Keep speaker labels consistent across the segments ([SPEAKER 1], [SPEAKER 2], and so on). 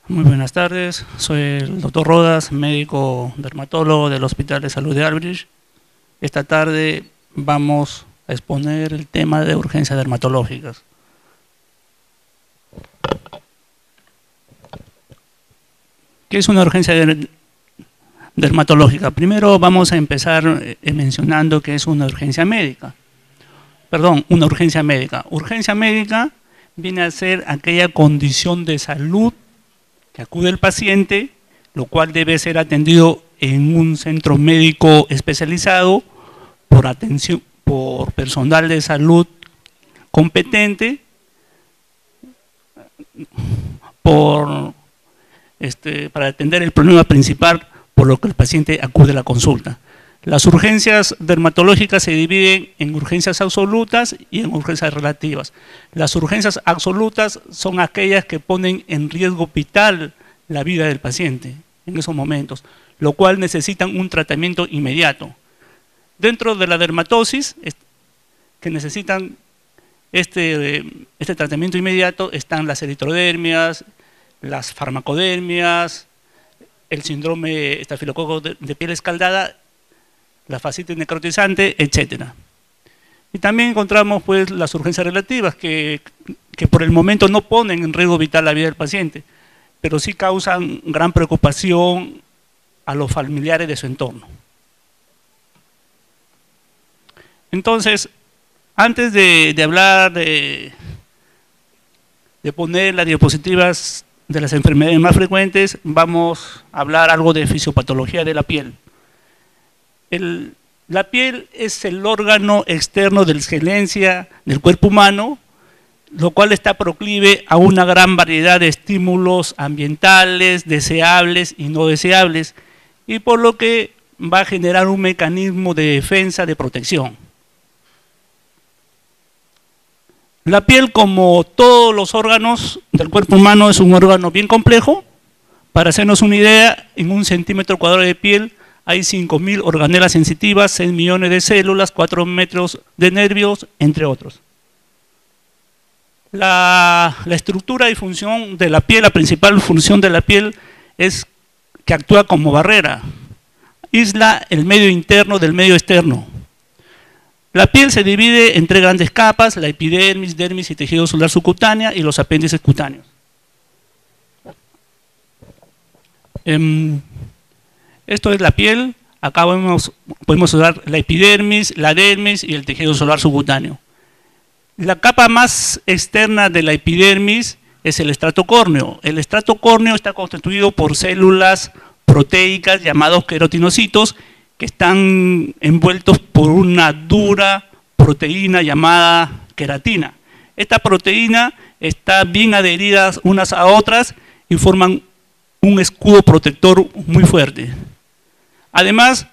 [SPEAKER 1] Muy buenas tardes, soy el doctor Rodas, médico dermatólogo del Hospital de Salud de Albridge. Esta tarde vamos a exponer el tema de urgencias dermatológicas. ¿Qué es una urgencia dermatológica? Primero vamos a empezar mencionando que es una urgencia médica. Una urgencia médica. Urgencia médica viene a ser aquella condición de salud que acude el paciente, lo cual debe ser atendido en un centro médico especializado por personal de salud competente, para atender el problema principal por lo que el paciente acude a la consulta. Las urgencias dermatológicas se dividen en urgencias absolutas y en urgencias relativas. Las urgencias absolutas son aquellas que ponen en riesgo vital la vida del paciente en esos momentos, lo cual necesitan un tratamiento inmediato. Dentro de la dermatosis, que necesitan este tratamiento inmediato, están las eritrodermias, las farmacodermias, el síndrome estafilococo de piel escaldada, la fascitis necrotizante, etc. Y también encontramos pues las urgencias relativas que por el momento no ponen en riesgo vital la vida del paciente, pero sí causan gran preocupación a los familiares de su entorno. Entonces, antes de hablar de poner las diapositivas de las enfermedades más frecuentes, vamos a hablar algo de fisiopatología de la piel. La piel es el órgano externo de la excelencia del cuerpo humano, lo cual está proclive a una gran variedad de estímulos ambientales, deseables y no deseables, y por lo que va a generar un mecanismo de defensa, de protección. La piel, como todos los órganos del cuerpo humano, es un órgano bien complejo. Para hacernos una idea, en 1 centímetro cuadrado de piel hay 5.000 organelas sensitivas, 6 millones de células, 4 metros de nervios, entre otros. La estructura y función de la piel, la principal función de la piel es que actúa como barrera, aísla el medio interno del medio externo. La piel se divide en 3 grandes capas: la epidermis, dermis y tejido celular subcutánea, y los apéndices cutáneos. Esto es la piel. Acá podemos usar la epidermis, la dermis y el tejido celular subcutáneo. La capa más externa de la epidermis es el estrato córneo. El estrato córneo está constituido por células proteicas llamados queratinocitos, que están envueltos por una dura proteína llamada queratina. Esta proteína está bien adheridas unas a otras y forman un escudo protector muy fuerte. Además,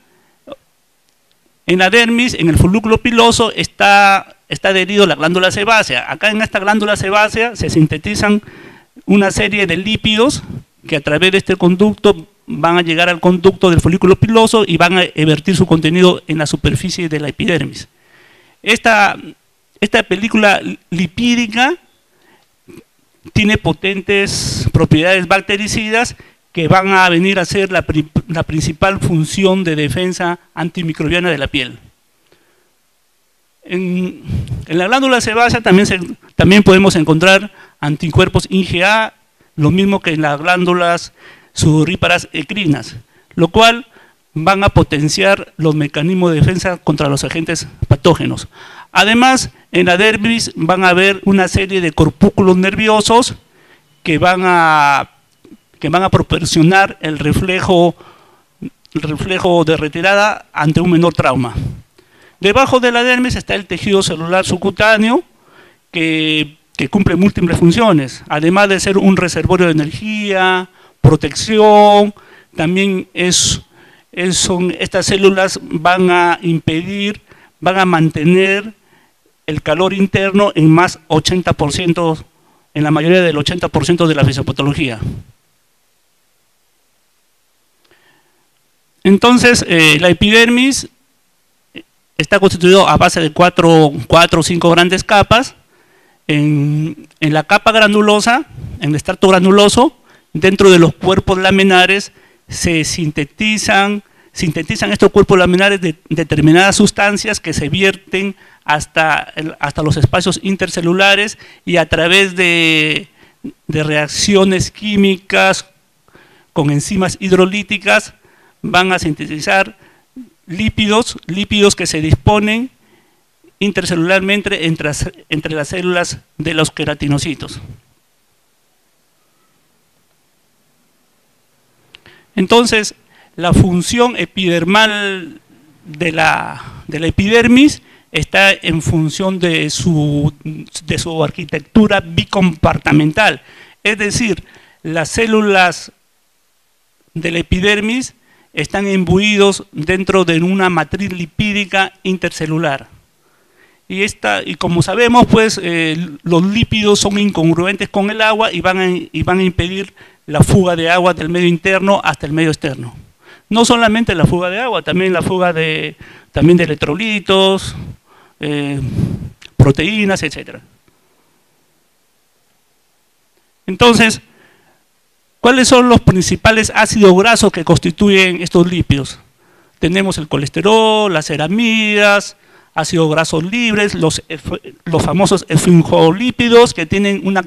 [SPEAKER 1] en la dermis, en el folículo piloso, está adherido la glándula sebácea. Acá en esta glándula sebácea se sintetizan una serie de lípidos que a través de este conducto van a llegar al conducto del folículo piloso y van a vertir su contenido en la superficie de la epidermis. Esta película lipídica tiene potentes propiedades bactericidas que van a venir a ser la principal función de defensa antimicrobiana de la piel. En la glándula sebácea también podemos encontrar anticuerpos IgA, lo mismo que en las glándulas sudoríparas ecrinas, lo cual van a potenciar los mecanismos de defensa contra los agentes patógenos. Además, en la dermis van a haber una serie de corpúsculos nerviosos que van a proporcionar el reflejo de retirada ante un menor trauma. Debajo de la dermis está el tejido celular subcutáneo, que cumple múltiples funciones, además de ser un reservorio de energía, protección. También estas células van a mantener el calor interno en más 80%, en la mayoría del 80% de la fisiopatología. Entonces, la epidermis está constituido a base de 4 o 5 grandes capas. En la capa granulosa, en el estrato granuloso, dentro de los cuerpos laminares se sintetizan estos cuerpos laminares de determinadas sustancias que se vierten hasta los espacios intercelulares y a través de reacciones químicas con enzimas hidrolíticas van a sintetizar lípidos que se disponen intercelularmente entre las células de los queratinocitos. Entonces, la función epidermal de la epidermis está en función de su arquitectura bicompartamental, es decir, las células de la epidermis están imbuidos dentro de una matriz lipídica intercelular. Y como sabemos, pues los lípidos son incongruentes con el agua y van a impedir la fuga de agua del medio interno hasta el medio externo. No solamente la fuga de agua, también la fuga de electrolitos, proteínas, etc. Entonces, ¿cuáles son los principales ácidos grasos que constituyen estos lípidos? Tenemos el colesterol, las ceramidas, ácidos grasos libres, los famosos esfingolípidos que tienen una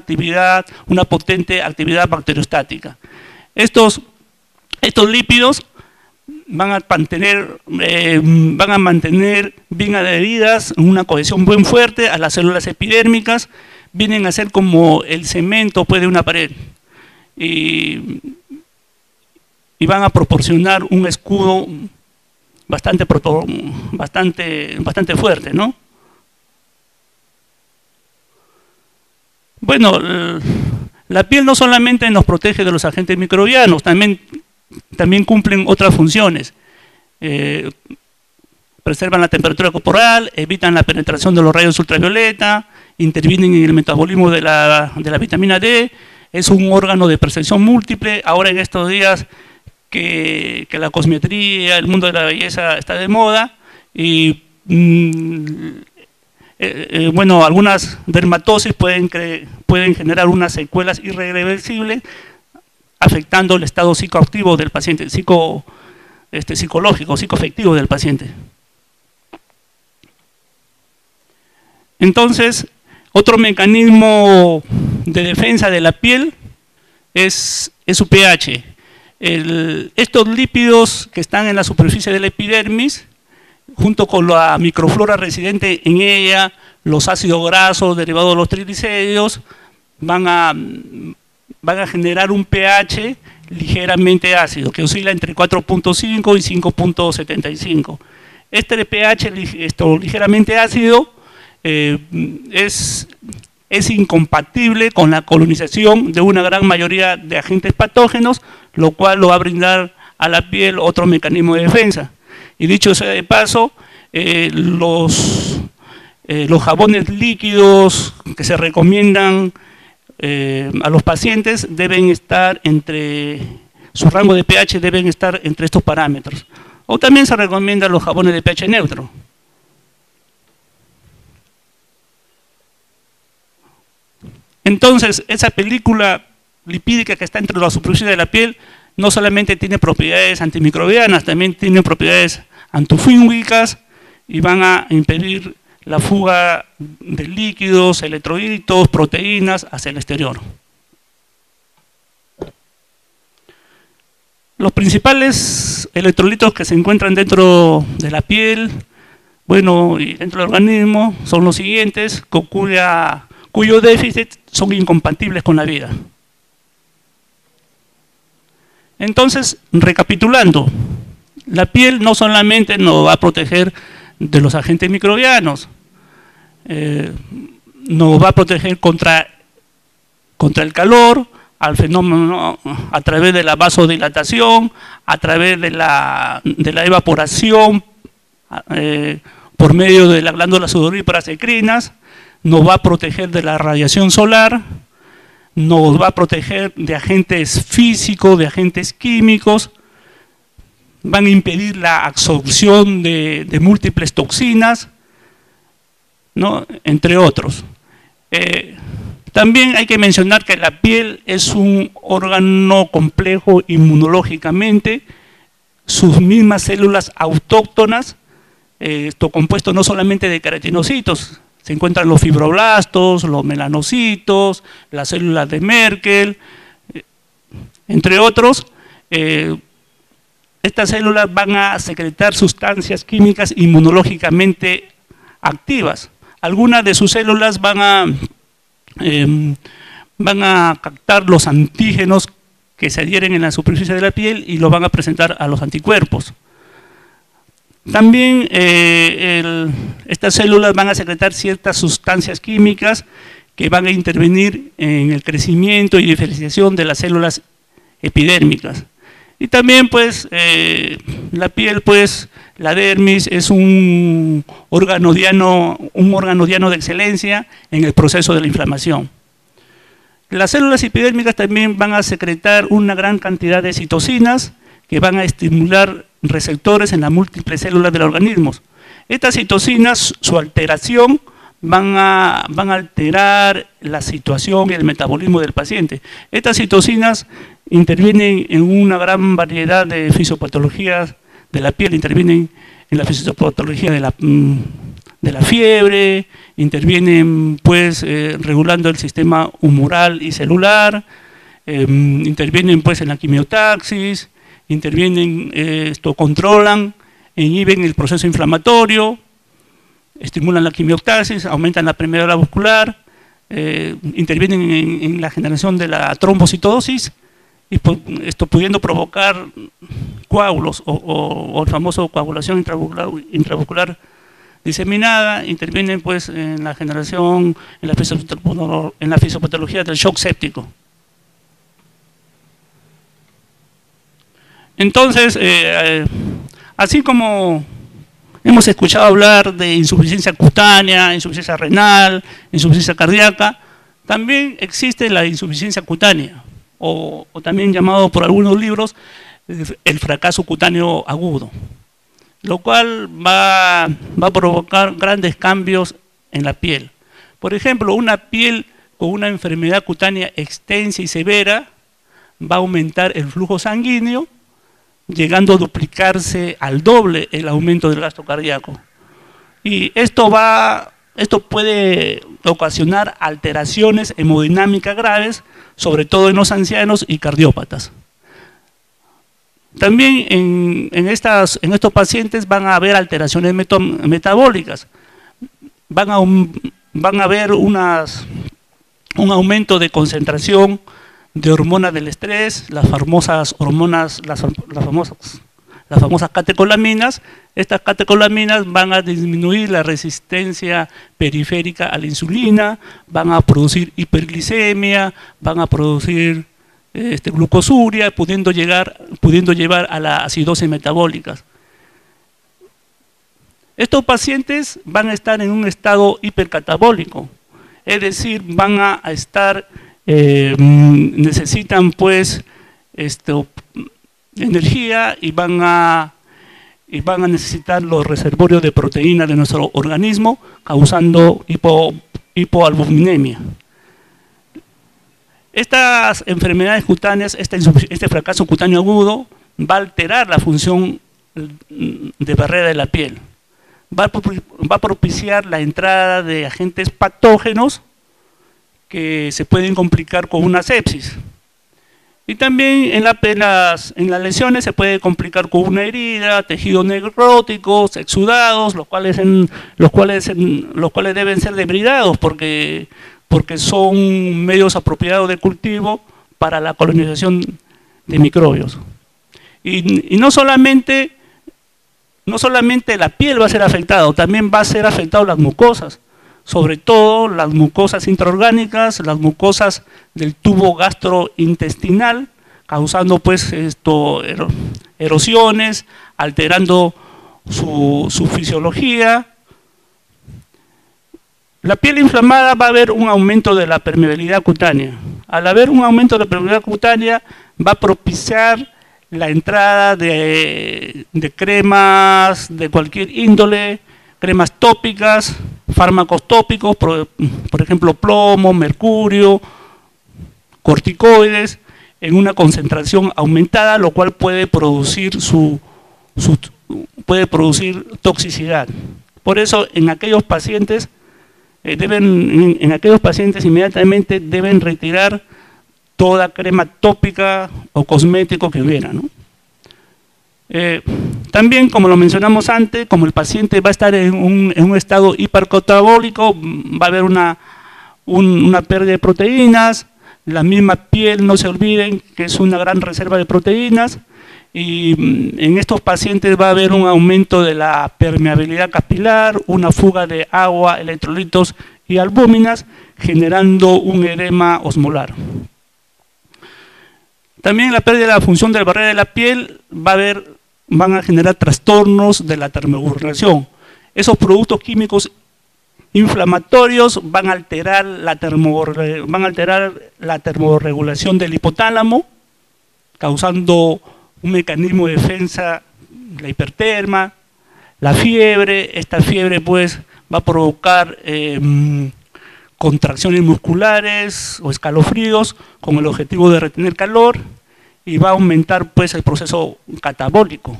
[SPEAKER 1] potente actividad bacteriostática. Estos lípidos van a mantener bien adheridas una cohesión bien fuerte a las células epidérmicas, vienen a ser como el cemento pues, de una pared y van a proporcionar un escudo bastante fuerte, ¿no? Bueno, la piel no solamente nos protege de los agentes microbianos, también cumplen otras funciones. Preservan la temperatura corporal, evitan la penetración de los rayos ultravioleta, intervienen en el metabolismo de la vitamina D, es un órgano de percepción múltiple. Ahora en estos días que la cosmetría, el mundo de la belleza está de moda y bueno, algunas dermatosis pueden generar unas secuelas irreversibles afectando el estado psicoactivo del paciente, psicológico, psicoafectivo del paciente. Entonces, otro mecanismo de defensa de la piel es su pH. Estos lípidos que están en la superficie de la epidermis, junto con la microflora residente en ella, los ácidos grasos derivados de los triglicéridos, van a generar un pH ligeramente ácido, que oscila entre 4.5 y 5.75. Este pH ligeramente ácido es incompatible con la colonización de una gran mayoría de agentes patógenos, lo cual lo va a brindar a la piel otro mecanismo de defensa. Y dicho sea de paso, los jabones líquidos que se recomiendan a los pacientes deben estar su rango de pH deben estar entre estos parámetros. O también se recomiendan los jabones de pH neutro. Entonces, esa película lipídica que está entre la superficie de la piel no solamente tiene propiedades antimicrobianas, también tiene propiedades antifúngicas y van a impedir la fuga de líquidos, electrolitos, proteínas hacia el exterior. Los principales electrolitos que se encuentran dentro de la piel, bueno, y dentro del organismo son los siguientes, cuyo déficit son incompatibles con la vida. Entonces, recapitulando, la piel no solamente nos va a proteger de los agentes microbianos, nos va a proteger contra el calor, al fenómeno a través de la vasodilatación, a través de la evaporación por medio de las glándulas sudoríparas endocrinas, nos va a proteger de la radiación solar, nos va a proteger de agentes físicos, de agentes químicos, van a impedir la absorción de múltiples toxinas, ¿no? Entre otros. También hay que mencionar que la piel es un órgano complejo inmunológicamente, sus mismas células autóctonas, esto compuesto no solamente de queratinocitos, se encuentran los fibroblastos, los melanocitos, las células de Merkel, entre otros. Estas células van a secretar sustancias químicas inmunológicamente activas. Algunas de sus células van a captar los antígenos que se adhieren en la superficie de la piel y lo van a presentar a los anticuerpos. También estas células van a secretar ciertas sustancias químicas que van a intervenir en el crecimiento y diferenciación de las células epidérmicas. Y también pues la piel, pues la dermis es un órgano diano de excelencia en el proceso de la inflamación. Las células epidérmicas también van a secretar una gran cantidad de citocinas que van a estimular receptores en las múltiples células del organismo. Estas citocinas, su alteración, van a alterar la situación y el metabolismo del paciente. Estas citocinas intervienen en una gran variedad de fisiopatologías de la piel, intervienen en la fisiopatología de la fiebre, intervienen pues regulando el sistema humoral y celular, intervienen pues en la quimiotaxis, intervienen, controlan, inhiben el proceso inflamatorio, estimulan la quimiotaxis, aumentan la permeabilidad vascular, intervienen en la generación de la trombocitosis, y esto pudiendo provocar coágulos o el famoso coagulación intravascular diseminada, intervienen pues en la generación, en la fisiopatología del shock séptico. Entonces, así como hemos escuchado hablar de insuficiencia cutánea, insuficiencia renal, insuficiencia cardíaca, también existe la insuficiencia cutánea, o también llamado por algunos libros el fracaso cutáneo agudo, lo cual va a provocar grandes cambios en la piel. Por ejemplo, una piel con una enfermedad cutánea extensa y severa va a aumentar el flujo sanguíneo, llegando a duplicarse al doble el aumento del gasto cardíaco. Y esto puede ocasionar alteraciones hemodinámicas graves, sobre todo en los ancianos y cardiópatas. También en estos pacientes van a haber alteraciones metabólicas, van a haber un aumento de concentración de hormonas del estrés, las famosas hormonas, las famosas catecolaminas. Estas catecolaminas van a disminuir la resistencia periférica a la insulina, van a producir hiperglicemia, van a producir glucosuria, pudiendo llevar a la acidosis metabólica. Estos pacientes van a estar en un estado hipercatabólico, es decir, van a estar, necesitan pues energía y van a necesitar los reservorios de proteínas de nuestro organismo, causando hipoalbuminemia. Estas enfermedades cutáneas, este fracaso cutáneo agudo, va a alterar la función de barrera de la piel. Va a propiciar la entrada de agentes patógenos que se pueden complicar con una sepsis. Y también en las lesiones se puede complicar con una herida, tejidos necróticos, exudados, los cuales deben ser debridados porque son medios apropiados de cultivo para la colonización de microbios. Y no solamente la piel va a ser afectada, también va a ser afectado las mucosas, sobre todo las mucosas intraorgánicas, las mucosas del tubo gastrointestinal, causando pues erosiones, alterando su fisiología. La piel inflamada va a haber un aumento de la permeabilidad cutánea. Al haber un aumento de la permeabilidad cutánea, va a propiciar la entrada de cremas de cualquier índole, cremas tópicas, fármacos tópicos, por ejemplo plomo, mercurio, corticoides, en una concentración aumentada, lo cual puede producir toxicidad. Por eso en aquellos pacientes inmediatamente deben retirar toda crema tópica o cosmético que hubiera, ¿no? También, como lo mencionamos antes, como el paciente va a estar en un estado hipercatabólico, va a haber una pérdida de proteínas, la misma piel, no se olviden que es una gran reserva de proteínas, y en estos pacientes va a haber un aumento de la permeabilidad capilar, una fuga de agua, electrolitos y albúminas, generando un edema osmolar. También la pérdida de la función de la barrera de la piel van a generar trastornos de la termorregulación. Esos productos químicos inflamatorios van a alterar la termorregulación del hipotálamo, causando un mecanismo de defensa, la hiperterma, la fiebre. Esta fiebre pues va a provocar contracciones musculares o escalofríos con el objetivo de retener calor, y va a aumentar pues el proceso catabólico,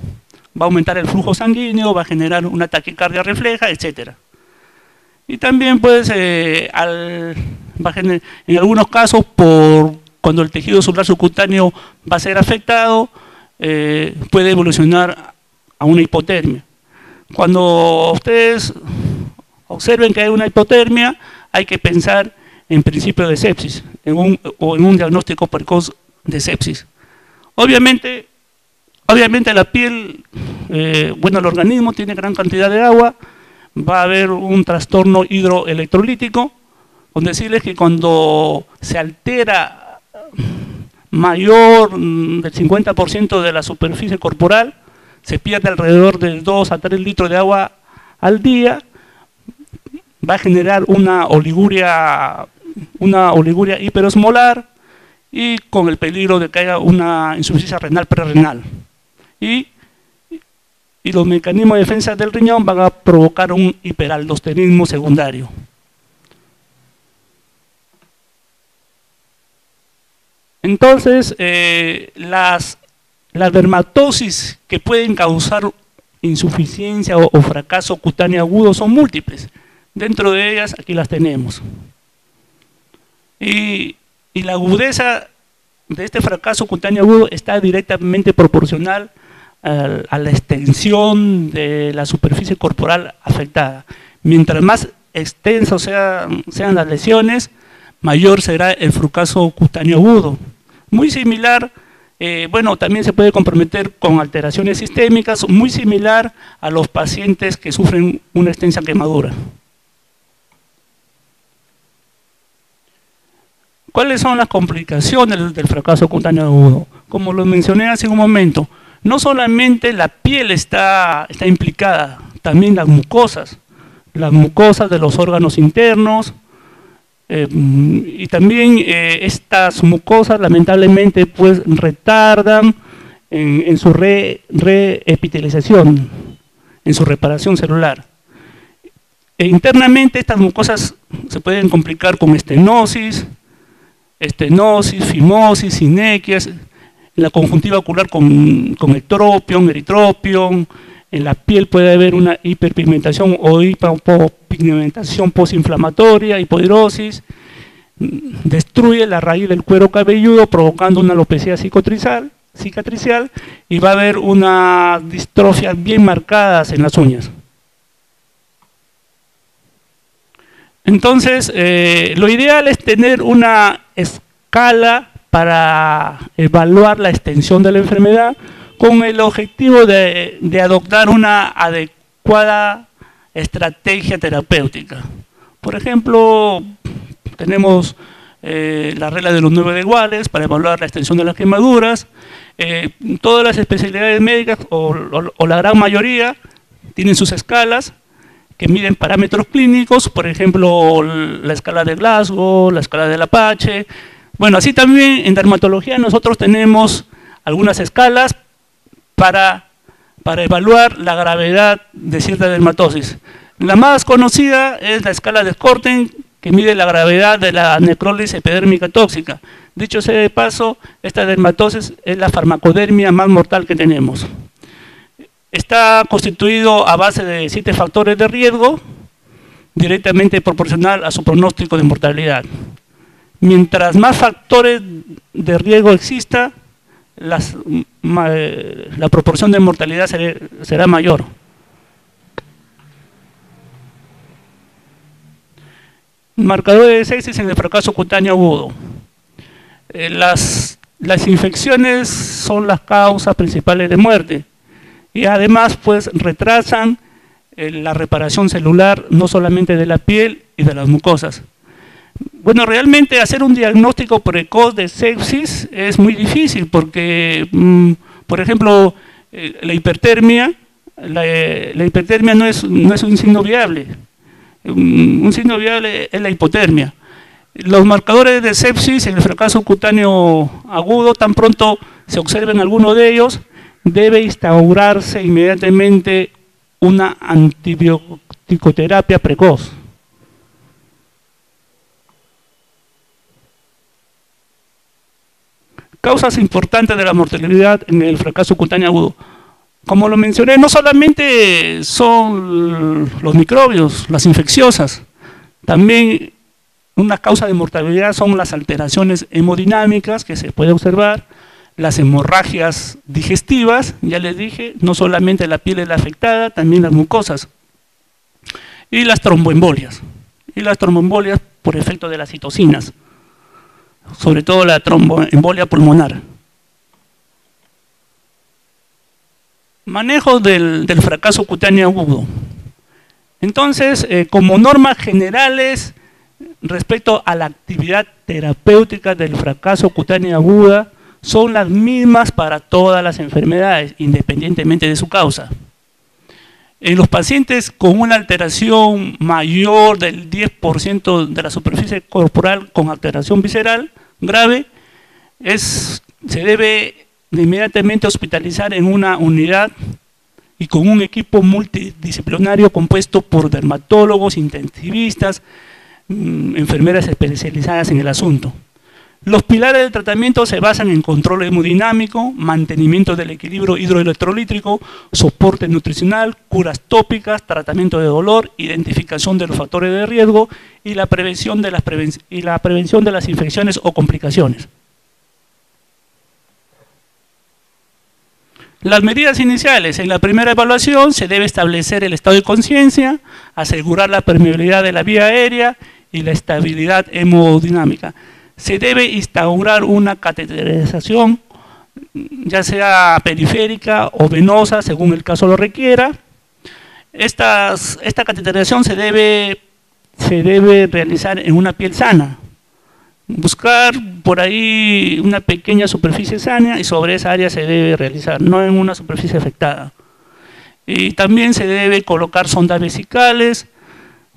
[SPEAKER 1] va a aumentar el flujo sanguíneo, va a generar una taquicardia refleja, etc. Y también pues en algunos casos, cuando el tejido celular subcutáneo va a ser afectado, puede evolucionar a una hipotermia. Cuando ustedes observen que hay una hipotermia, hay que pensar en principio de sepsis o en un diagnóstico precoz de sepsis. Obviamente la piel, el organismo tiene gran cantidad de agua, va a haber un trastorno hidroelectrolítico, con decirles que cuando se altera mayor del 50% de la superficie corporal, se pierde alrededor de 2 a 3 litros de agua al día, va a generar una oliguria hiperosmolar, y con el peligro de que haya una insuficiencia renal prerrenal. Y los mecanismos de defensa del riñón van a provocar un hiperaldosterismo secundario. Entonces, las dermatosis que pueden causar insuficiencia o fracaso cutáneo agudo son múltiples. Dentro de ellas, aquí las tenemos. Y la agudeza de este fracaso cutáneo agudo está directamente proporcional a la extensión de la superficie corporal afectada. Mientras más extensas sean las lesiones, mayor será el fracaso cutáneo agudo. Muy similar, también se puede comprometer con alteraciones sistémicas, muy similar a los pacientes que sufren una extensa quemadura. ¿Cuáles son las complicaciones del fracaso cutáneo agudo? Como lo mencioné hace un momento, no solamente la piel está implicada, también las mucosas de los órganos internos, y también estas mucosas lamentablemente pues retardan en su reepitelización, en su reparación celular. Internamente estas mucosas se pueden complicar con estenosis, fimosis, sinequias, en la conjuntiva ocular con ectropion, eritropion, en la piel puede haber una hiperpigmentación o hiperpigmentación postinflamatoria, hipohidrosis, destruye la raíz del cuero cabelludo provocando una alopecia cicatricial, y va a haber una distrofia bien marcadas en las uñas. Entonces, lo ideal es tener una escala para evaluar la extensión de la enfermedad con el objetivo de adoptar una adecuada estrategia terapéutica. Por ejemplo, tenemos la regla de los 9 iguales para evaluar la extensión de las quemaduras. Todas las especialidades médicas, o la gran mayoría, tienen sus escalas que miden parámetros clínicos, por ejemplo, la escala de Glasgow, la escala del Apache. Bueno, así también en dermatología nosotros tenemos algunas escalas para evaluar la gravedad de cierta dermatosis. La más conocida es la escala de Corten, que mide la gravedad de la necrosis epidérmica tóxica. Dicho sea de paso, esta dermatosis es la farmacodermia más mortal que tenemos. Está constituido a base de 7 factores de riesgo, directamente proporcional a su pronóstico de mortalidad. Mientras más factores de riesgo exista, la proporción de mortalidad será mayor. Marcadores de sepsis en el fracaso cutáneo agudo. Las infecciones son las causas principales de muerte y además pues retrasan la reparación celular no solamente de la piel y de las mucosas. Bueno, realmente hacer un diagnóstico precoz de sepsis es muy difícil porque, por ejemplo, la hipertermia no es un signo viable. Un signo viable es la hipotermia. Los marcadores de sepsis en el fracaso cutáneo agudo, tan pronto se observen alguno de ellos, debe instaurarse inmediatamente una antibioticoterapia precoz. Causas importantes de la mortalidad en el fracaso cutáneo agudo. Como lo mencioné, no solamente son los microbios, las infecciosas, también una causa de mortalidad son las alteraciones hemodinámicas que se puede observar, las hemorragias digestivas, ya les dije, no solamente la piel es la afectada, también las mucosas, y las tromboembolias por efecto de las citocinas, sobre todo la tromboembolia pulmonar. Manejo del fracaso cutáneo agudo. Entonces, como normas generales respecto a la actividad terapéutica del fracaso cutáneo aguda, son las mismas para todas las enfermedades, independientemente de su causa. En los pacientes con una alteración mayor del 10% de la superficie corporal con alteración visceral grave, se debe inmediatamente hospitalizar en una unidad y con un equipo multidisciplinario compuesto por dermatólogos, intensivistas, enfermeras especializadas en el asunto. Los pilares del tratamiento se basan en control hemodinámico, mantenimiento del equilibrio hidroelectrolítico, soporte nutricional, curas tópicas, tratamiento de dolor, identificación de los factores de riesgo y la prevención de las infecciones o complicaciones. Las medidas iniciales. En la primera evaluación se debe establecer el estado de conciencia, asegurar la permeabilidad de la vía aérea y la estabilidad hemodinámica. Se debe instaurar una cateterización, ya sea periférica o venosa, según el caso lo requiera. Esta cateterización se debe realizar en una piel sana. Buscar por ahí una pequeña superficie sana y sobre esa área se debe realizar, no en una superficie afectada. Y también se debe colocar sondas vesicales,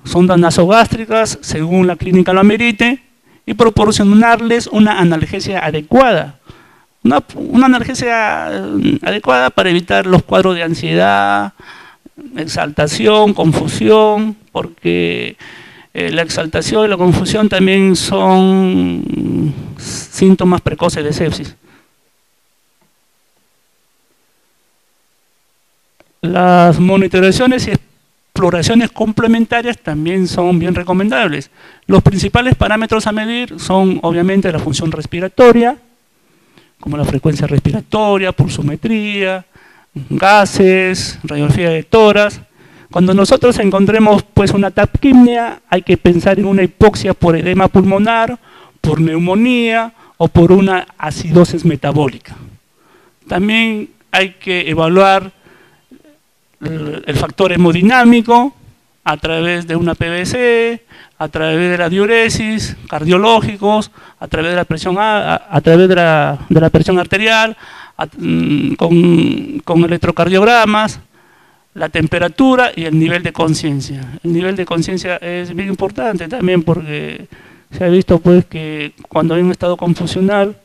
[SPEAKER 1] sondas nasogástricas, según la clínica lo amerite, y proporcionarles una analgesia adecuada. Una analgesia adecuada para evitar los cuadros de ansiedad, exaltación, confusión, porque la exaltación y la confusión también son síntomas precoces de sepsis. Las monitorizaciones y exploraciones complementarias también son bien recomendables. Los principales parámetros a medir son obviamente la función respiratoria, como la frecuencia respiratoria, pulsometría, gases, radiografía de tórax. Cuando nosotros encontremos pues una taquipnea, hay que pensar en una hipoxia por edema pulmonar, por neumonía o por una acidosis metabólica. También hay que evaluar el factor hemodinámico a través de una PVC, a través de la diuresis, cardiológicos, a través de la presión, a través de la presión arterial, con electrocardiogramas, la temperatura y el nivel de conciencia. El nivel de conciencia es bien importante también porque se ha visto pues que cuando hay un estado confusional,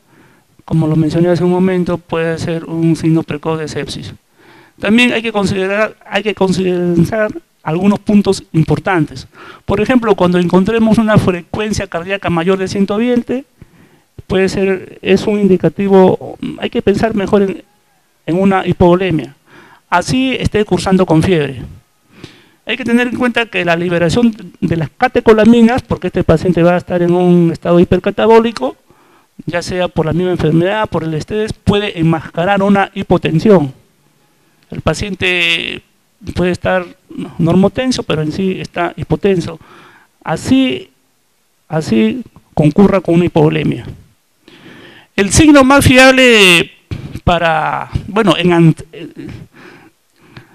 [SPEAKER 1] como lo mencioné hace un momento, puede ser un signo precoz de sepsis. También hay que considerar algunos puntos importantes. Por ejemplo, cuando encontremos una frecuencia cardíaca mayor de 120, puede ser, es un indicativo, hay que pensar mejor en una hipovolemia. Así esté cursando con fiebre. Hay que tener en cuenta que la liberación de las catecolaminas, porque este paciente va a estar en un estado hipercatabólico, ya sea por la misma enfermedad, por el estrés, puede enmascarar una hipotensión. El paciente puede estar normotenso, pero en sí está hipotenso. Así concurra con una hipovolemia. El signo más fiable para, bueno,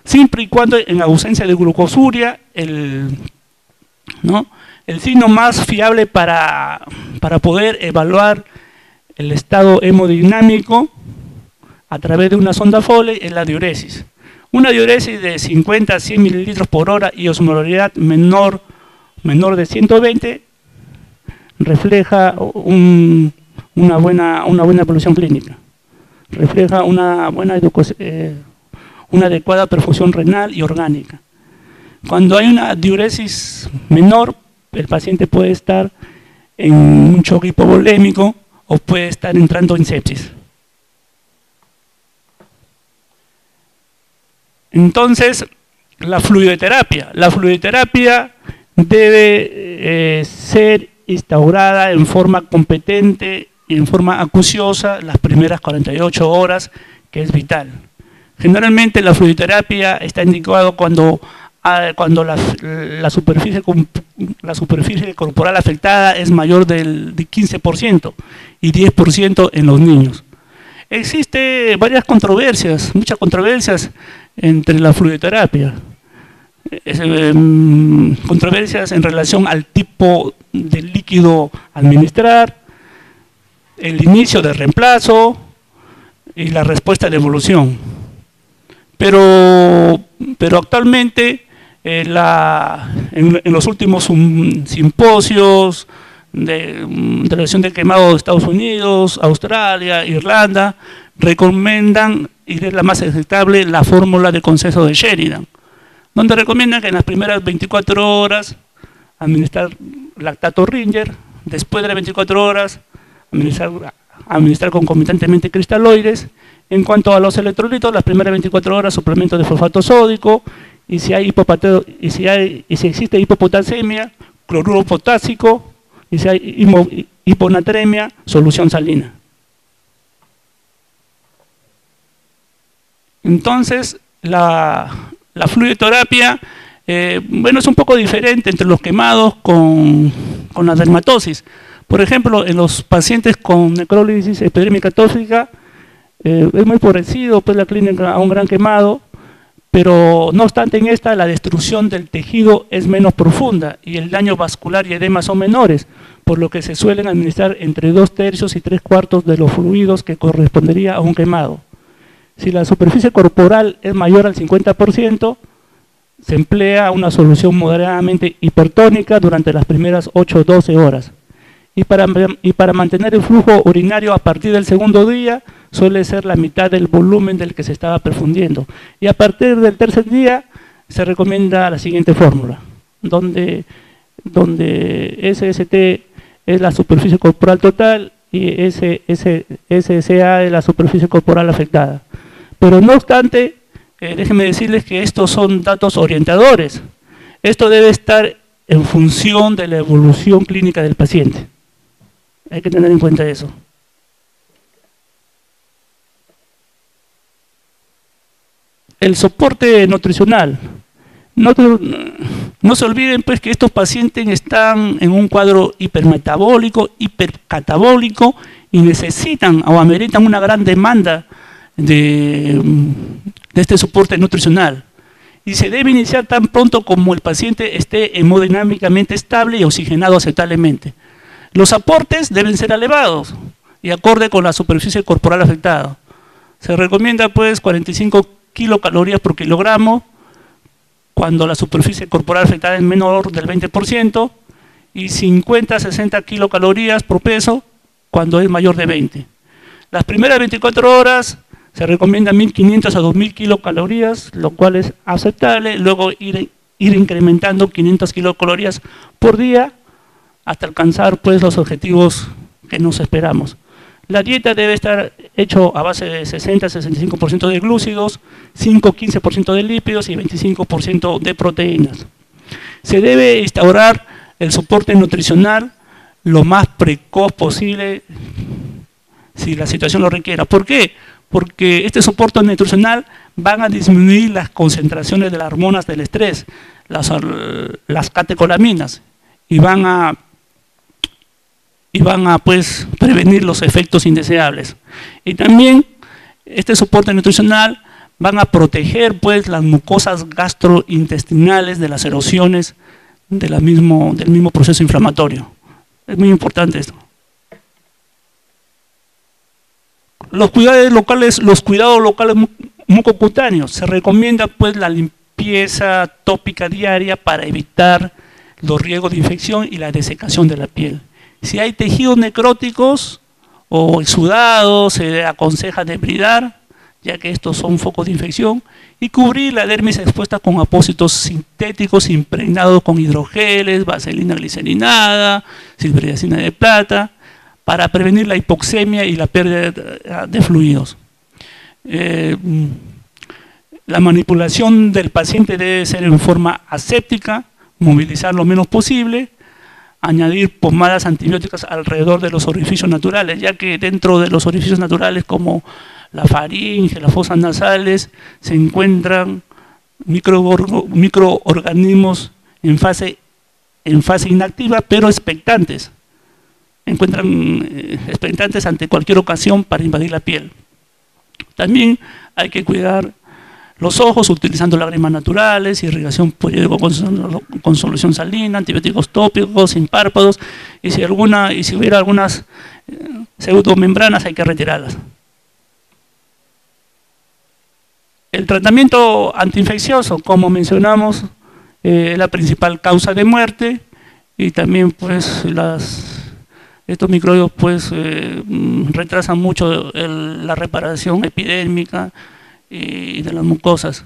[SPEAKER 1] siempre y cuando en ausencia de glucosuria, el signo más fiable para poder evaluar el estado hemodinámico a través de una sonda Foley es la diuresis. Una diuresis de 50 a 100 mililitros por hora y osmolaridad menor de 120 refleja una buena evolución clínica. Refleja una adecuada perfusión renal y orgánica. Cuando hay una diuresis menor, el paciente puede estar en un choque hipovolémico o puede estar entrando en sepsis. Entonces, la fluidoterapia. La fluidoterapia debe ser instaurada en forma competente y en forma acuciosa las primeras 48 horas, que es vital. Generalmente la fluidoterapia está indicada cuando la superficie corporal afectada es mayor del 15% y 10% en los niños. Existe muchas controversias entre la fluidoterapia. Controversias en relación al tipo de líquido a administrar, el inicio de reemplazo y la respuesta de evolución. Pero actualmente en los últimos simposios de reducción de quemado de Estados Unidos, Australia, Irlanda, recomiendan, y es la más aceptable, la fórmula de consenso de Sheridan, donde recomiendan que en las primeras 24 horas administrar lactato Ringer, después de las 24 horas administrar concomitantemente cristaloides. En cuanto a los electrolitos, las primeras 24 horas suplemento de fosfato sódico, y si existe hipopotasemia, cloruro potásico, y si hay hiponatremia, solución salina. Entonces, la fluidoterapia, es un poco diferente entre los quemados con la dermatosis. Por ejemplo, en los pacientes con necrólisis epidérmica tóxica, es muy parecido pues, la clínica a un gran quemado, pero no obstante en esta la destrucción del tejido es menos profunda y el daño vascular y edema son menores, por lo que se suelen administrar entre 2/3 y 3/4 de los fluidos que correspondería a un quemado. Si la superficie corporal es mayor al 50%, se emplea una solución moderadamente hipertónica durante las primeras 8 o 12 horas. Y para mantener el flujo urinario a partir del segundo día, suele ser la mitad del volumen del que se estaba perfundiendo. Y a partir del tercer día, se recomienda la siguiente fórmula, donde SST es la superficie corporal total y SSA es la superficie corporal afectada. Pero no obstante, déjenme decirles que estos son datos orientadores. Esto debe estar en función de la evolución clínica del paciente. Hay que tener en cuenta eso. El soporte nutricional. No se olviden pues que estos pacientes están en un cuadro hipermetabólico, hipercatabólico y necesitan o ameritan una gran demanda de este soporte nutricional. Y se debe iniciar tan pronto como el paciente esté hemodinámicamente estable y oxigenado aceptablemente. Los aportes deben ser elevados y acorde con la superficie corporal afectada. Se recomienda pues 45 kilocalorías por kilogramo cuando la superficie corporal afectada es menor del 20% y 50 a 60 kilocalorías por peso cuando es mayor de 20. Las primeras 24 horas se recomienda 1500 a 2000 kilocalorías, lo cual es aceptable, luego ir ir incrementando 500 kilocalorías por día hasta alcanzar pues los objetivos que nos esperamos. La dieta debe estar hecha a base de 60-65% de glúcidos, 5-15% de lípidos y 25% de proteínas. Se debe instaurar el soporte nutricional lo más precoz posible si la situación lo requiera. ¿Por qué? Porque este soporte nutricional van a disminuir las concentraciones de las hormonas del estrés, las catecolaminas, y van a pues prevenir los efectos indeseables. Y también este soporte nutricional van a proteger pues las mucosas gastrointestinales de las erosiones del mismo proceso inflamatorio. Es muy importante esto. Los cuidados locales mucocutáneos. Se recomienda pues la limpieza tópica diaria para evitar los riesgos de infección y la desecación de la piel. Si hay tejidos necróticos o exudados, se aconseja debridar, ya que estos son focos de infección, y cubrir la dermis expuesta con apósitos sintéticos impregnados con hidrogeles, vaselina glicerinada, silveridacina de plata, para prevenir la hipoxemia y la pérdida de fluidos. La manipulación del paciente debe ser en forma aséptica, movilizar lo menos posible, añadir pomadas antibióticas alrededor de los orificios naturales, ya que dentro de los orificios naturales como la faringe, las fosas nasales, se encuentran microorganismos en fase inactiva, pero expectantes. Expectantes ante cualquier ocasión para invadir la piel. También hay que cuidar los ojos utilizando lágrimas naturales, irrigación periódica con solución salina, antibióticos tópicos, sin párpados, y si hubiera algunas pseudomembranas hay que retirarlas. El tratamiento antiinfeccioso, como mencionamos, es la principal causa de muerte, y también pues estos microbios pues retrasan mucho la reparación epidérmica y de las mucosas.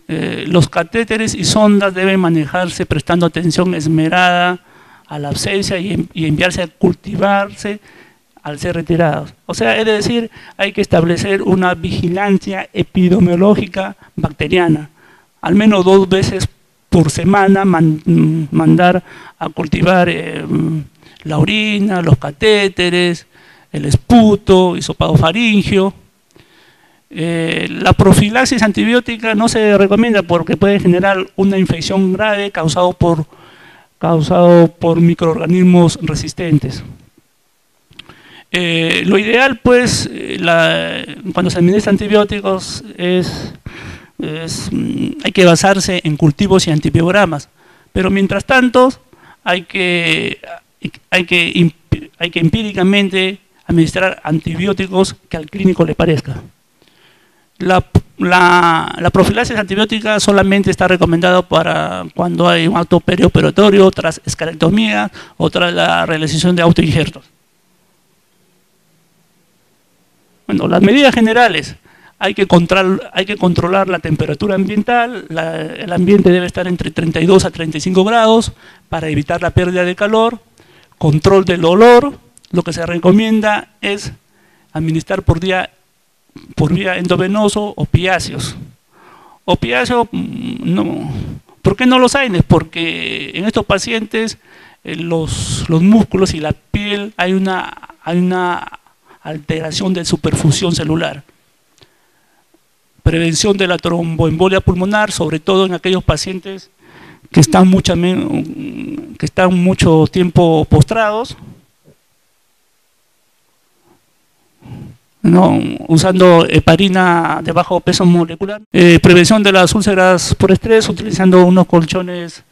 [SPEAKER 1] Los catéteres y sondas deben manejarse prestando atención esmerada a la abscesia y enviarse a cultivarse al ser retirados. O sea, es decir, hay que establecer una vigilancia epidemiológica bacteriana. Al menos 2 veces por semana mandar a cultivar la orina, los catéteres, el esputo, hisopado faríngeo. La profilaxis antibiótica no se recomienda porque puede generar una infección grave causado por microorganismos resistentes. Lo ideal, pues, cuando se administran antibióticos hay que basarse en cultivos y antibiogramas, pero mientras tanto hay que empíricamente administrar antibióticos que al clínico le parezca. La profilaxis antibiótica solamente está recomendada para cuando hay un acto perioperatorio, tras escalectomía o tras la realización de autoinjertos. Bueno, las medidas generales: hay que controlar la temperatura ambiental, el ambiente debe estar entre 32 a 35 grados para evitar la pérdida de calor. Control del olor, lo que se recomienda es administrar por vía endovenoso opiáceos. Opiáceos, no. ¿Por qué no los AINES? Porque en estos pacientes los músculos y la piel hay una alteración de su perfusión celular. Prevención de la tromboembolia pulmonar, sobre todo en aquellos pacientes que están mucho tiempo postrados, ¿no? Usando heparina de bajo peso molecular. Prevención de las úlceras por estrés, utilizando unos colchones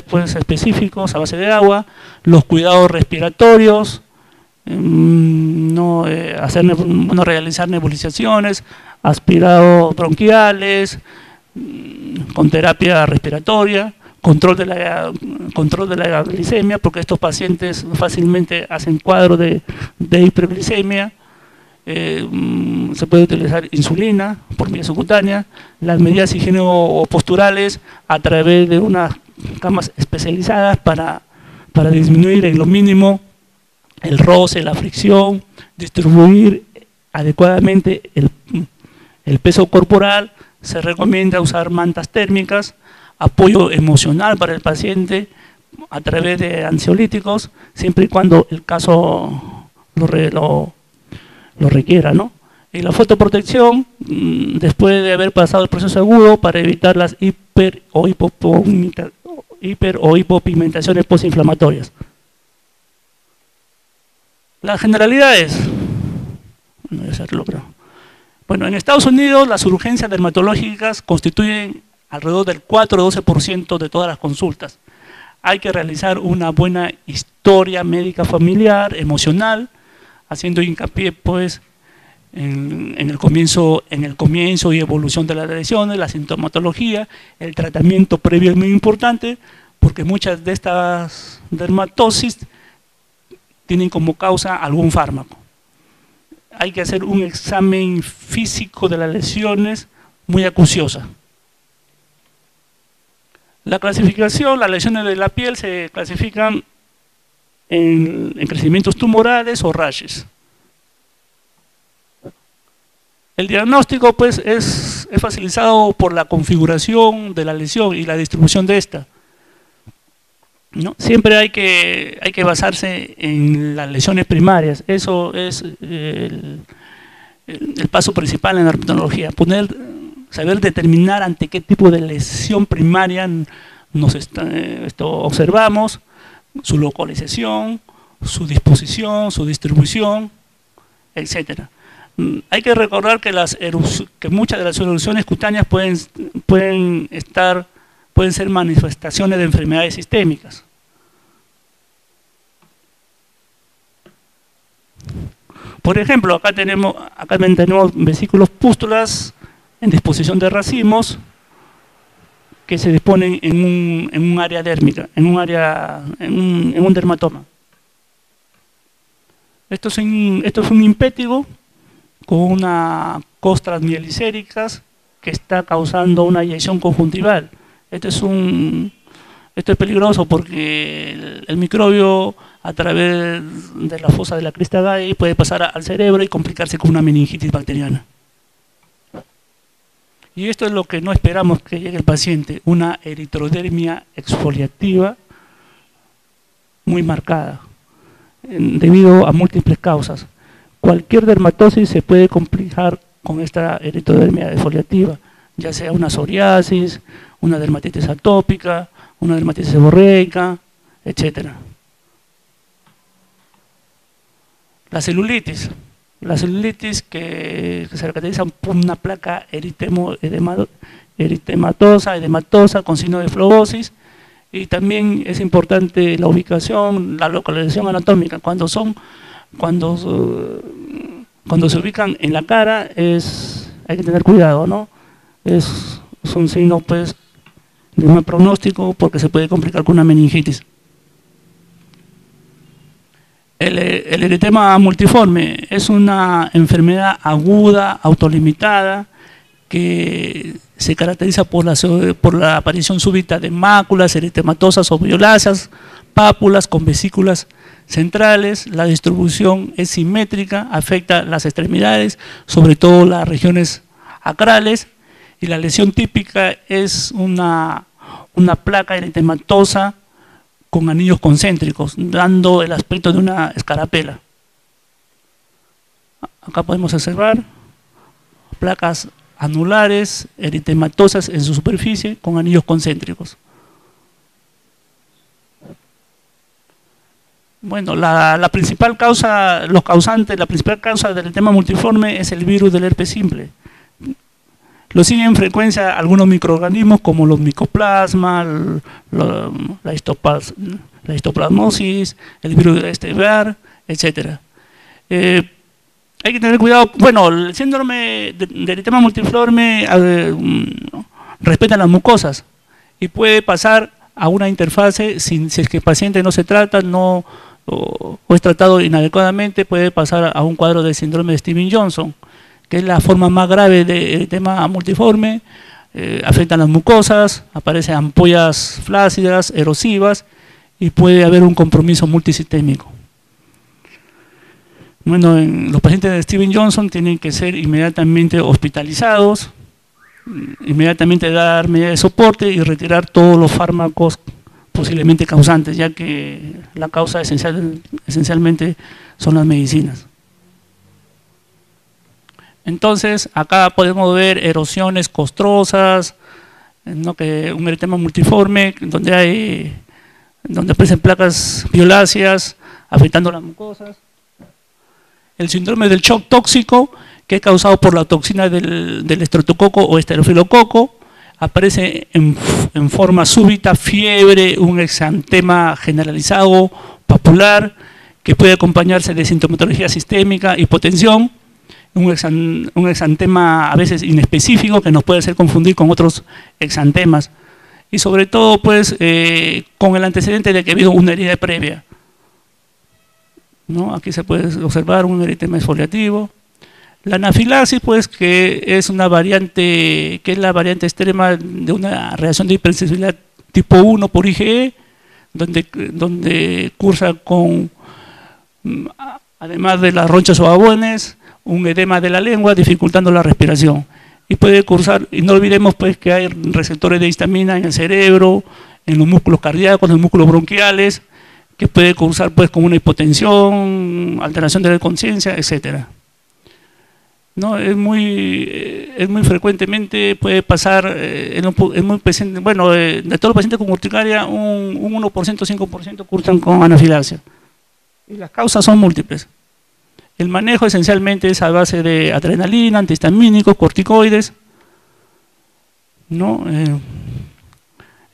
[SPEAKER 1] pues específicos a base de agua. Los cuidados respiratorios, realizar nebulizaciones, aspirados bronquiales, con terapia respiratoria, control de la glicemia, porque estos pacientes fácilmente hacen cuadros de hiperglicemia. se puede utilizar insulina por vía subcutánea, las medidas higieno-posturales a través de unas camas especializadas para disminuir en lo mínimo el roce, la fricción, distribuir adecuadamente el peso corporal. Se recomienda usar mantas térmicas, apoyo emocional para el paciente a través de ansiolíticos, siempre y cuando el caso lo requiera, ¿no? Y la fotoprotección, después de haber pasado el proceso agudo, para evitar las hiper o hipopigmentaciones postinflamatorias. Las generalidades. No voy a hacerlo, creo. Bueno, en Estados Unidos las urgencias dermatológicas constituyen alrededor del 4 o 12% de todas las consultas. Hay que realizar una buena historia médica familiar, emocional, haciendo hincapié pues en el comienzo y evolución de las lesiones, la sintomatología, el tratamiento previo es muy importante, porque muchas de estas dermatosis tienen como causa algún fármaco. Hay que hacer un examen físico de las lesiones muy acuciosa. La clasificación, las lesiones de la piel se clasifican en crecimientos tumorales o rashes. El diagnóstico pues es facilitado por la configuración de la lesión y la distribución de esta, ¿no? Siempre hay que basarse en las lesiones primarias. Eso es el paso principal en la dermatología, saber determinar ante qué tipo de lesión primaria observamos, su localización, su disposición, su distribución, etcétera. Hay que recordar que muchas de las erupciones cutáneas pueden ser manifestaciones de enfermedades sistémicas. Por ejemplo, acá tenemos vesículos pústulas en disposición de racimos que se disponen en un área dérmica, en un dermatoma. Esto es un impétigo con unas costras mielicéricas que está causando una eyección conjuntival. Esto es peligroso porque el microbio a través de la fosa de la crista Gay puede pasar al cerebro y complicarse con una meningitis bacteriana. Y esto es lo que no esperamos que llegue el paciente, una eritrodermia exfoliativa muy marcada, debido a múltiples causas. Cualquier dermatosis se puede complicar con esta eritrodermia exfoliativa, ya sea una psoriasis, una dermatitis atópica, una dermatitis seborreica, etc. La celulitis que se caracteriza por una placa eritematosa con signo de flebosis, y también es importante la ubicación, la localización anatómica. Cuando se ubican en la cara hay que tener cuidado, ¿no? Es un signo pues de un pronóstico porque se puede complicar con una meningitis. El eritema multiforme es una enfermedad aguda, autolimitada, que se caracteriza por la aparición súbita de máculas eritematosas o violáceas, pápulas con vesículas centrales. La distribución es simétrica, afecta las extremidades, sobre todo las regiones acrales, y la lesión típica es una placa eritematosa con anillos concéntricos, dando el aspecto de una escarapela. Acá podemos observar placas anulares, eritematosas en su superficie, con anillos concéntricos. Bueno, la principal causa del eritema multiforme es el virus del herpes simple. Lo siguen en frecuencia algunos microorganismos como los micoplasmas, la histoplasmosis, el virus de Estebar, etc. Hay que tener cuidado. Bueno, el síndrome de eritema multiforme respeta las mucosas y puede pasar a una interfase si es que el paciente no se trata, no o es tratado inadecuadamente, puede pasar a un cuadro de síndrome de Stevens-Johnson, que es la forma más grave del tema multiforme. Afectan las mucosas, aparecen ampollas flácidas, erosivas, y puede haber un compromiso multisistémico. Bueno, los pacientes de Stevens-Johnson tienen que ser inmediatamente hospitalizados, inmediatamente dar medidas de soporte y retirar todos los fármacos posiblemente causantes, ya que la causa esencialmente son las medicinas. Entonces, acá podemos ver erosiones costrosas, ¿no? Que un eritema multiforme, donde aparecen placas violáceas afectando las mucosas. El síndrome del shock tóxico, que es causado por la toxina del estreptococo o esterofilococo, aparece en forma súbita, fiebre, un exantema generalizado, papular, que puede acompañarse de sintomatología sistémica, hipotensión, un exantema a veces inespecífico que nos puede hacer confundir con otros exantemas, y sobre todo pues con el antecedente de que ha habido una herida previa, ¿no? Aquí se puede observar un eritema exfoliativo. La anafilaxis, pues, que es una variante, que es la variante extrema de una reacción de hipersensibilidad tipo 1 por IgE, donde cursa con, además de las ronchas o babones, un edema de la lengua, dificultando la respiración. Y puede cursar, y no olvidemos pues que hay receptores de histamina en el cerebro, en los músculos cardíacos, en los músculos bronquiales, que puede cursar pues con una hipotensión, alteración de la conciencia, etcétera. No, es muy frecuentemente puede pasar, de todos los pacientes con urticaria, un 1%, 5% cursan con anafilaxia. Y las causas son múltiples. El manejo esencialmente es a base de adrenalina, antihistamínicos, corticoides, ¿no?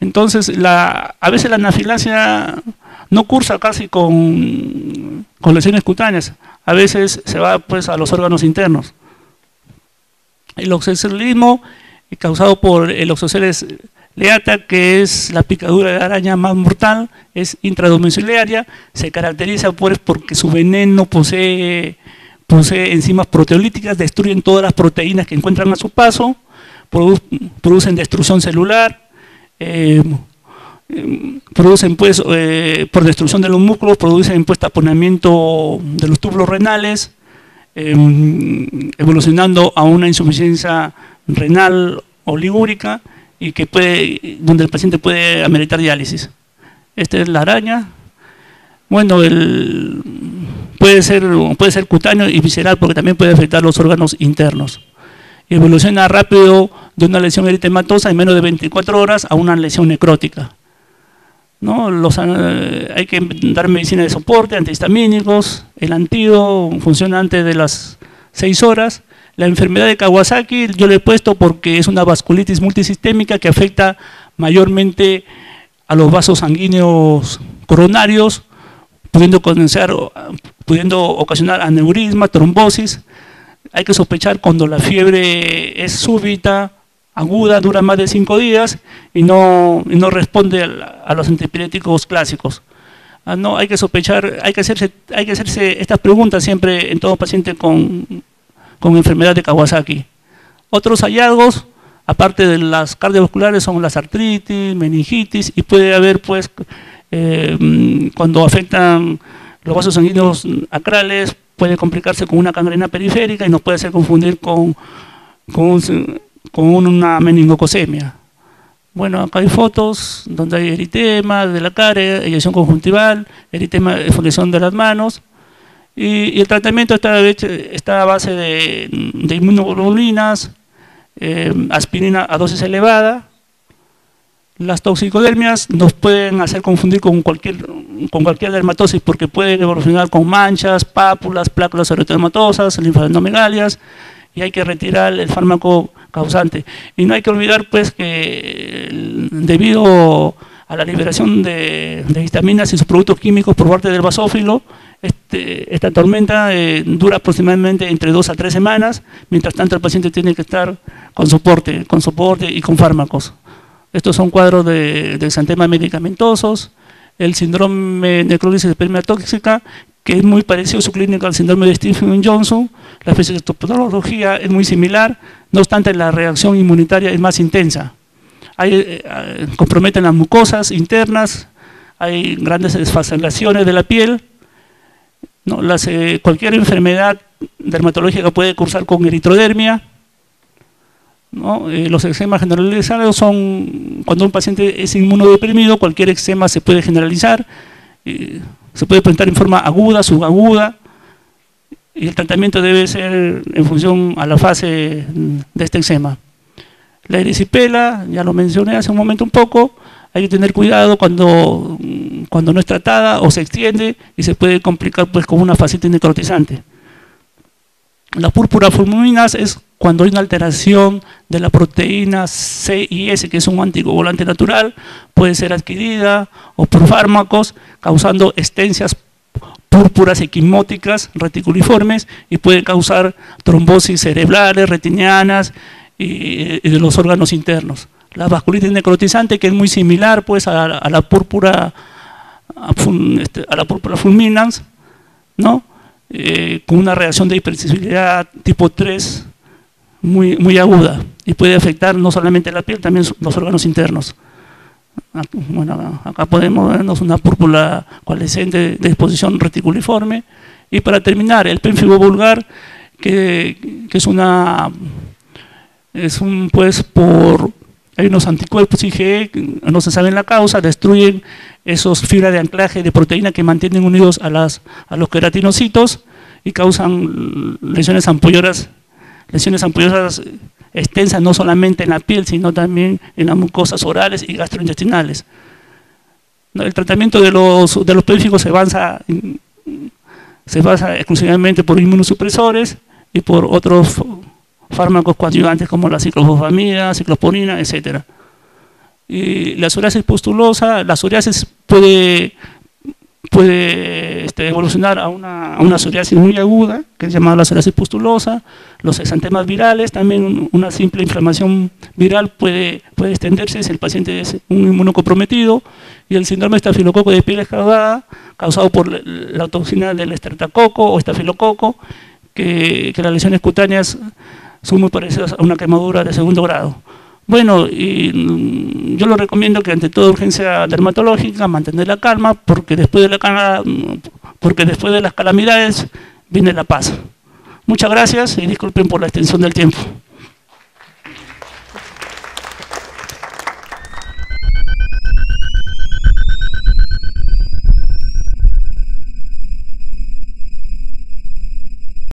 [SPEAKER 1] Entonces, a veces la anafilaxia no cursa casi con lesiones cutáneas, a veces se va pues a los órganos internos. El oxocelismo, causado por el Oxoceles leata, que es la picadura de araña más mortal, es intradomiciliaria, se caracteriza porque su veneno posee enzimas proteolíticas, destruyen todas las proteínas que encuentran a su paso, producen destrucción celular, producen pues, por destrucción de los músculos, producen pues taponamiento de los túbulos renales, evolucionando a una insuficiencia renal oligúrica, y donde el paciente puede ameritar diálisis. Esta es la araña. Bueno, puede ser cutáneo y visceral, porque también puede afectar los órganos internos. Evoluciona rápido de una lesión eritematosa en menos de 24 horas a una lesión necrótica, ¿no? Hay que dar medicina de soporte, antihistamínicos, el antídoto funciona antes de las 6 horas. La enfermedad de Kawasaki yo le he puesto porque es una vasculitis multisistémica que afecta mayormente a los vasos sanguíneos coronarios, pudiendo ocasionar aneurisma, trombosis. Hay que sospechar cuando la fiebre es súbita, aguda, dura más de 5 días y no responde a los antipiréticos clásicos. No, hay que sospechar, hay que hacerse estas preguntas siempre en todo paciente con enfermedad de Kawasaki. Otros hallazgos, aparte de las cardiovasculares, son las artritis, meningitis, y puede haber pues cuando afectan los vasos sanguíneos acrales, puede complicarse con una gangrena periférica y nos puede hacer confundir con una meningocosemia. Bueno, acá hay fotos donde hay eritema de la cara, eyección conjuntival, eritema de exfoliación de las manos, y el tratamiento está a base de inmunoglobulinas, aspirina a dosis elevada. Las toxicodermias nos pueden hacer confundir con cualquier dermatosis, porque pueden evolucionar con manchas, pápulas, pláculas erytematosas, linfadenomegalias, y hay que retirar el fármaco causante. Y no hay que olvidar pues que debido a la liberación de vitaminas y sus productos químicos por parte del basófilo, esta tormenta dura aproximadamente entre 2 a 3 semanas, mientras tanto el paciente tiene que estar con soporte y con fármacos. Estos son cuadros de exantemas medicamentosos. el síndrome de necrólisis espermatotóxica, que es muy parecido a su clínica al síndrome de Stevens-Johnson. La fisiopatología es muy similar, no obstante la reacción inmunitaria es más intensa. Comprometen las mucosas internas, hay grandes desfascilaciones de la piel, ¿no? Cualquier enfermedad dermatológica puede cursar con eritrodermia, ¿no? Los eczemas generalizados son cuando un paciente es inmunodeprimido, cualquier eczema se puede generalizar, se puede presentar en forma aguda, subaguda, y el tratamiento debe ser en función a la fase de este eczema. La erisipela, ya lo mencioné hace un momento un poco, hay que tener cuidado cuando no es tratada o se extiende y se puede complicar pues con una fascitis necrotizante. La púrpura fulminas es cuando hay una alteración de la proteína C y S, que es un anticoagulante natural, puede ser adquirida o por fármacos, causando estencias púrpuras equimóticas reticuliformes y puede causar trombosis cerebrales, retinianas y de los órganos internos. La vasculitis necrotizante, que es muy similar pues a la púrpura fulminans, ¿no? Con una reacción de hipersensibilidad tipo 3 muy aguda y puede afectar no solamente la piel, también los órganos internos. Bueno, acá podemos vernos una púrpura coalescente de exposición reticuliforme. Y para terminar, el pénfigo vulgar, que hay unos anticuerpos IgE, no se sabe la causa, destruyen esos fibras de anclaje de proteína que mantienen unidos a los queratinocitos y causan lesiones ampollosas extensas no solamente en la piel, sino también en las mucosas orales y gastrointestinales. El tratamiento de los pénfigos se basa exclusivamente por inmunosupresores y por otros fármacos coadyuvantes como la ciclofosfamida, ciclosporina, etc. Y la psoriasis pustulosa, la psoriasis puede evolucionar a una psoriasis muy aguda, que es llamada la psoriasis pustulosa. Los exantemas virales, también una simple inflamación viral puede extenderse si el paciente es un inmunocomprometido. Y el síndrome de estafilococo de piel escaldada, causado por la toxina del estreptococo o estafilococo, que las lesiones cutáneas son muy parecidas a una quemadura de segundo grado. Bueno, y yo lo recomiendo que ante toda urgencia dermatológica mantener la calma, porque después de las calamidades viene la paz. Muchas gracias y disculpen por la extensión del tiempo.